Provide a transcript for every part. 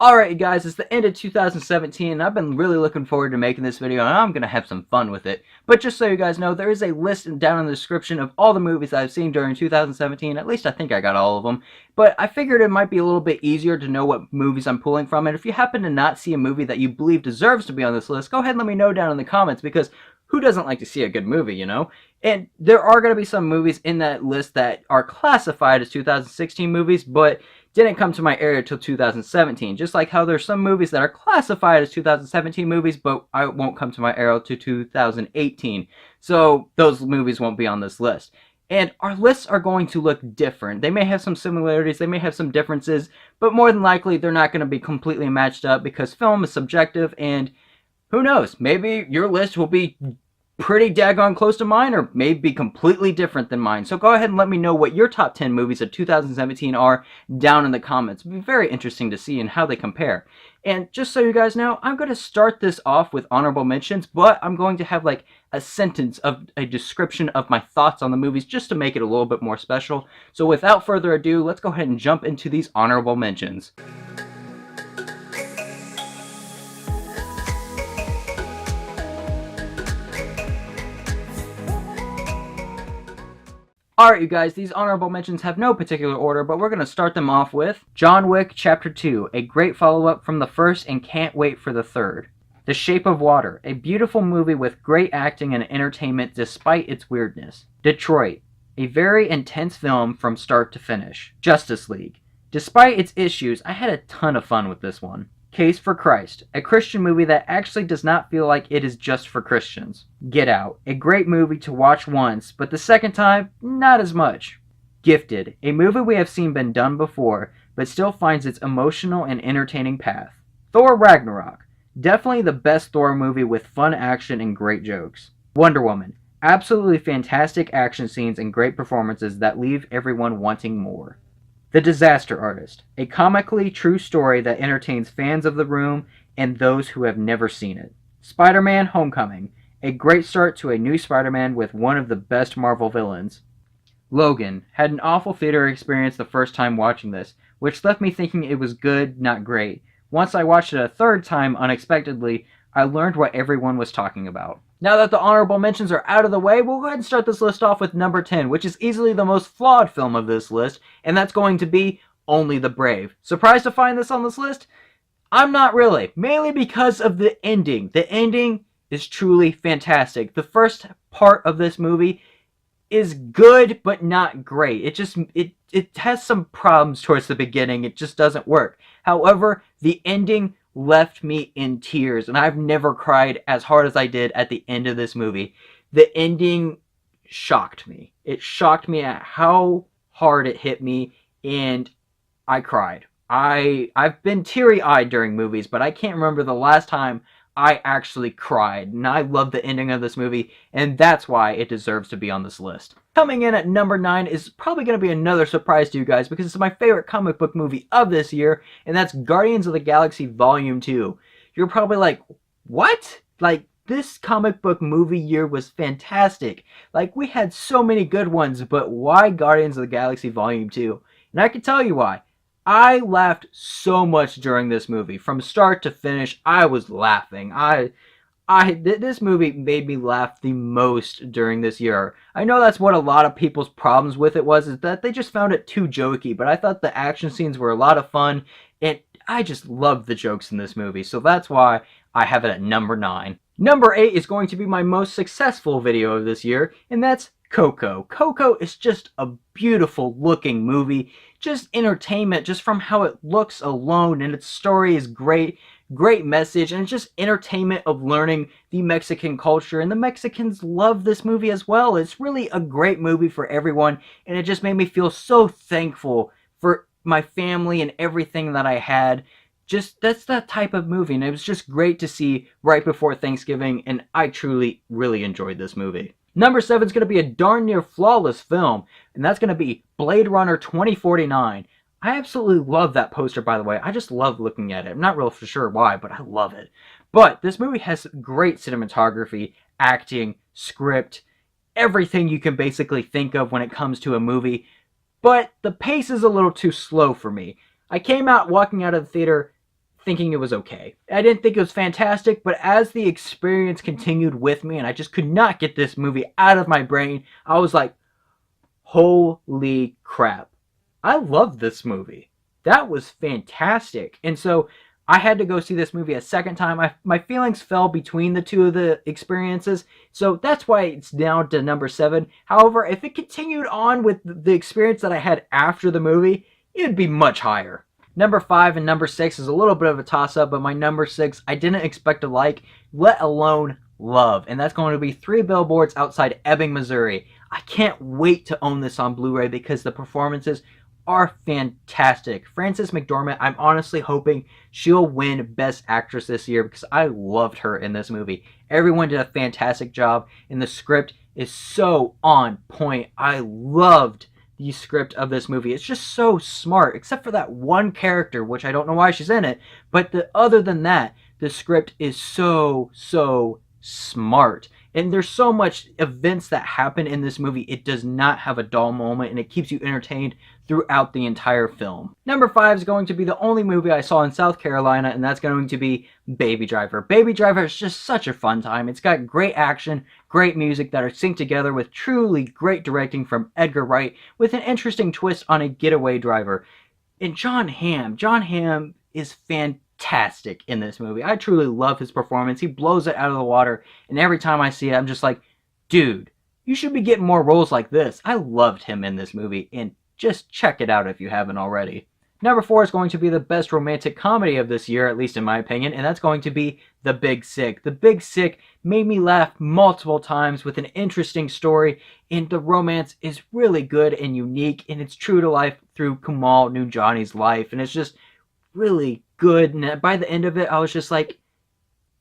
Alright guys, it's the end of 2017 and I've been really looking forward to making this video and I'm going to have some fun with it. But just so you guys know, there is a list down in the description of all the movies that I've seen during 2017. At least I think I got all of them. But I figured it might be a little bit easier to know what movies I'm pulling from. And if you happen to not see a movie that you believe deserves to be on this list, go ahead and let me know down in the comments, because who doesn't like to see a good movie, you know? And there are going to be some movies in that list that are classified as 2016 movies, but didn't come to my area till 2017. Just like how there's some movies that are classified as 2017 movies, but I won't come to my area till 2018. So those movies won't be on this list. And our lists are going to look different. They may have some similarities, they may have some differences, but more than likely they're not going to be completely matched up because film is subjective, and who knows, maybe your list will be pretty daggone close to mine, or maybe completely different than mine. So go ahead and let me know what your top 10 movies of 2017 are down in the comments. It'll be very interesting to see and how they compare. And just so you guys know, I'm going to start this off with honorable mentions, but I'm going to have like a sentence of a description of my thoughts on the movies just to make it a little bit more special. So without further ado, let's go ahead and jump into these honorable mentions. Alright you guys, these honorable mentions have no particular order, but we're going to start them off with John Wick Chapter 2, a great follow-up from the first and can't wait for the third. The Shape of Water, a beautiful movie with great acting and entertainment despite its weirdness. Detroit, a very intense film from start to finish. Justice League. Despite its issues, I had a ton of fun with this one. Case for Christ, a Christian movie that actually does not feel like it is just for Christians. Get Out, a great movie to watch once, but the second time, not as much. Gifted, a movie we have seen been done before, but still finds its emotional and entertaining path. Thor Ragnarok, definitely the best Thor movie with fun action and great jokes. Wonder Woman, absolutely fantastic action scenes and great performances that leave everyone wanting more. The Disaster Artist, a comically true story that entertains fans of The Room and those who have never seen it. Spider-Man Homecoming, a great start to a new Spider-Man with one of the best Marvel villains. Logan, had an awful theater experience the first time watching this, which left me thinking it was good, not great. Once I watched it a third time unexpectedly, I learned what everyone was talking about. Now that the honorable mentions are out of the way, we'll go ahead and start this list off with number 10, which is easily the most flawed film of this list, and that's going to be Only the Brave. Surprised to find this on this list? I'm not really, mainly because of the ending. The ending is truly fantastic. The first part of this movie is good, but not great. It has some problems towards the beginning. It just doesn't work. However, the ending left me in tears, and I've never cried as hard as I did at the end of this movie. The ending shocked me. It shocked me at how hard it hit me, and I cried. I've been teary-eyed during movies, but I can't remember the last time I actually cried, and I love the ending of this movie, and that's why it deserves to be on this list. Coming in at number 9 is probably going to be another surprise to you guys, because it's my favorite comic book movie of this year, and that's Guardians of the Galaxy Volume 2. You're probably like, what? Like, this comic book movie year was fantastic. Like, we had so many good ones, but why Guardians of the Galaxy Volume 2? And I can tell you why. I laughed so much during this movie. From start to finish, I was laughing. This movie made me laugh the most during this year. I know that's what a lot of people's problems with it was, is that they just found it too jokey, but I thought the action scenes were a lot of fun, and I just loved the jokes in this movie, so that's why I have it at number 9. Number 8 is going to be my most successful video of this year, and that's Coco. Coco is just a beautiful looking movie, just entertainment just from how it looks alone, and its story is great message, and it's just entertainment of learning the Mexican culture, and the Mexicans love this movie as well. It's really a great movie for everyone, and it just made me feel so thankful for my family and everything that I had. Just, that's that type of movie, and it was just great to see right before Thanksgiving, and I truly, really enjoyed this movie. Number 7 is going to be a darn near flawless film, and that's going to be Blade Runner 2049. I absolutely love that poster, by the way. I just love looking at it. I'm not real for sure why, but I love it. But this movie has great cinematography, acting, script, everything you can basically think of when it comes to a movie. But the pace is a little too slow for me. I came out walking out of the theater thinking it was okay. I didn't think it was fantastic, but as the experience continued with me and I just could not get this movie out of my brain, I was like, holy crap. I love this movie. That was fantastic. And so I had to go see this movie a second time. My feelings fell between the two of the experiences, so that's why it's down to number 7. However, if it continued on with the experience that I had after the movie, it would be much higher. Number 5 and number 6 is a little bit of a toss-up, but my number 6 I didn't expect to like, let alone love. And that's going to be 3 Billboards Outside Ebbing, Missouri. I can't wait to own this on Blu-ray because the performances are fantastic. Frances McDormand, I'm honestly hoping she'll win Best Actress this year because I loved her in this movie. Everyone did a fantastic job, and the script is so on point. I loved the script of this movie. It's just so smart, except for that one character, which I don't know why she's in it, but other than that, the script is so smart. And there's so much events that happen in this movie, it does not have a dull moment, and it keeps you entertained throughout the entire film. Number 5 is going to be the only movie I saw in South Carolina, and that's going to be Baby Driver. Baby Driver is just such a fun time. It's got great action, great music that are synced together with truly great directing from Edgar Wright, with an interesting twist on a getaway driver. And Jon Hamm is fantastic in this movie. I truly love his performance. He blows it out of the water, and every time I see it, I'm just like, dude, you should be getting more roles like this. I loved him in this movie, and just check it out if you haven't already. Number 4 is going to be the best romantic comedy of this year, at least in my opinion, and that's going to be The Big Sick. The Big Sick made me laugh multiple times with an interesting story, and the romance is really good and unique, and it's true to life through Kumail Nanjiani's life, and it's just really good. And by the end of it, I was just like,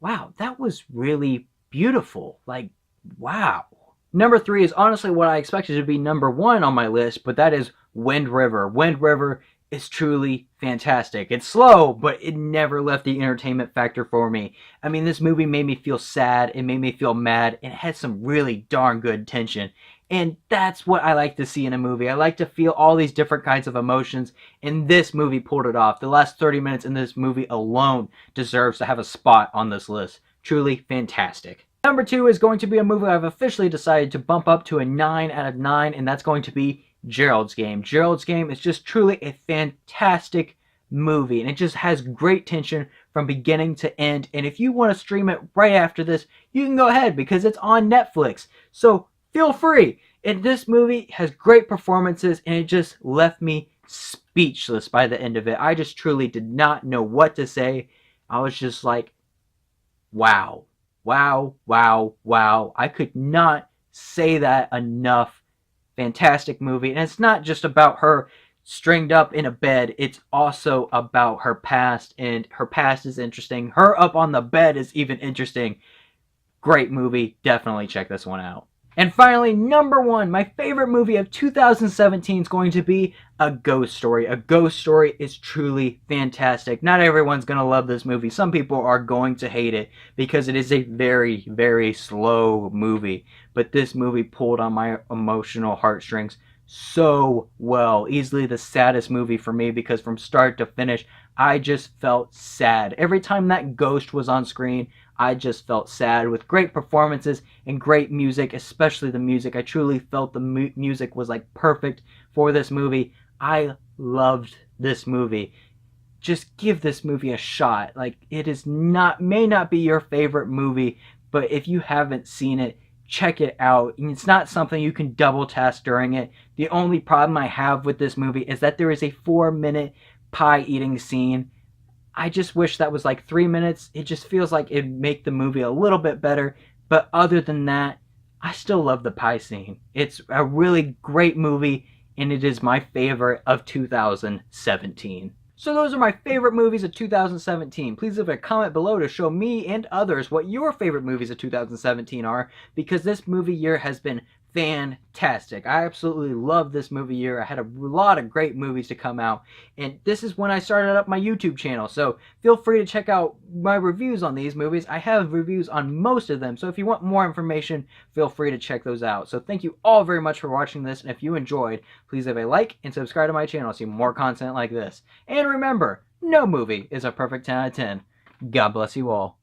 wow, that was really beautiful. Like, wow. Number 3 is honestly what I expected to be number 1 on my list, but that is WinDriver. WinDriver is truly fantastic. It's slow, but it never left the entertainment factor for me. I mean, this movie made me feel sad, it made me feel mad, and it had some really darn good tension. And that's what I like to see in a movie. I like to feel all these different kinds of emotions, and this movie pulled it off. The last 30 minutes in this movie alone deserves to have a spot on this list. Truly fantastic. Number 2 is going to be a movie I've officially decided to bump up to a 9 out of 9, and that's going to be Geralds Game. Geralds Game is just truly a fantastic movie, and it just has great tension from beginning to end. And if you want to stream it right after this, you can go ahead because it's on Netflix. So feel free. And this movie has great performances, and it just left me speechless by the end of it. I just truly did not know what to say. I was just like, wow. Wow, wow, wow. I could not say that enough. Fantastic movie. And it's not just about her stringed up in a bed. It's also about her past, and her past is interesting. Her up on the bed is even interesting. Great movie. Definitely check this one out. And finally, number 1, my favorite movie of 2017 is going to be A Ghost Story. A Ghost Story is truly fantastic. Not everyone's going to love this movie. Some people are going to hate it because it is a very slow movie. But this movie pulled on my emotional heartstrings so well. Easily the saddest movie for me because from start to finish, I just felt sad. Every time that ghost was on screen, I just felt sad. With great performances and great music, especially the music. I truly felt the music was like perfect for this movie. I loved this movie. Just give this movie a shot. Like, it is may not be your favorite movie, but if you haven't seen it, check it out. And it's not something you can double task during it. The only problem I have with this movie is that there is a 4-minute pie eating scene. I just wish that was like 3 minutes. It just feels like it'd make the movie a little bit better. But other than that, I still love the pie scene. It's a really great movie, and it is my favorite of 2017. So those are my favorite movies of 2017. Please leave a comment below to show me and others what your favorite movies of 2017 are, because this movie year has been fantastic. I absolutely love this movie year. I had a lot of great movies to come out, and this is when I started up my YouTube channel, so feel free to check out my reviews on these movies. I have reviews on most of them, so if you want more information, feel free to check those out. So thank you all very much for watching this, and if you enjoyed, please leave a like and subscribe to my channel to see more content like this. And remember, no movie is a perfect 10 out of 10. God bless you all.